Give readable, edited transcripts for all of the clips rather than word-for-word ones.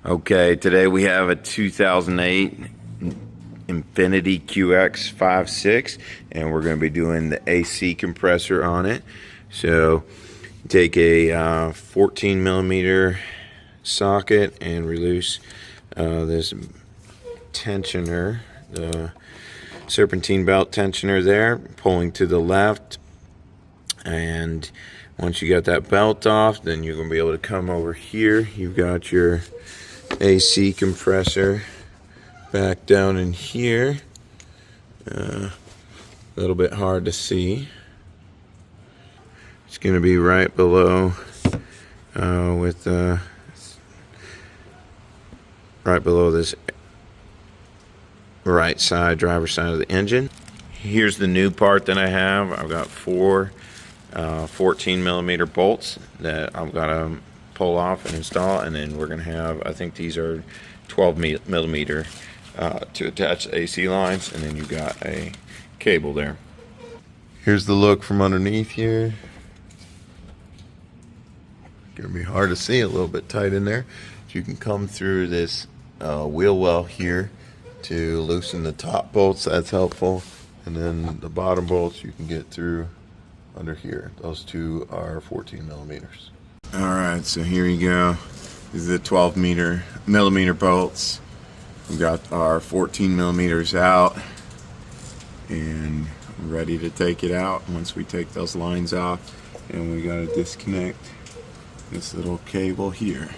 Okay, today we have a 2008 Infiniti QX56 and we're going to be doing the AC compressor on it. So take a 14 millimeter socket and release this tensioner, the serpentine belt tensioner there, pulling to the left. And once you got that belt off, then you're going to be able to come over here. You've got your AC compressor back down in here. A little bit hard to see. It's going to be right below right below this right side, driver's side of the engine. Here's the new part that I have. I've got four 14 millimeter bolts that I've got to pull off and install, and then we're going to have, I think these are 12 millimeter to attach the AC lines, and then you got a cable there. Here's the look from underneath here. Gonna be hard to see, a little bit tight in there. So you can come through this wheel well here to loosen the top bolts. That's helpful, and then the bottom bolts you can get through under here. Those two are 14 millimeters. All right, so here you go. These are the 12 millimeter bolts. We got our 14 millimeters out and ready to take it out. Once we take those lines off, and we got to disconnect this little cable here.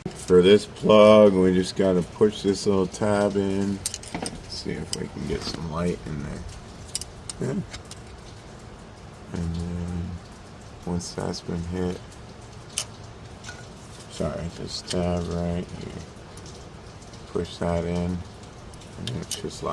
For this plug, we just got to push this little tab in. Let's see if we can get some light in there. Yeah. And then once that's been hit, sorry, this tab right here, push that in, and it's just like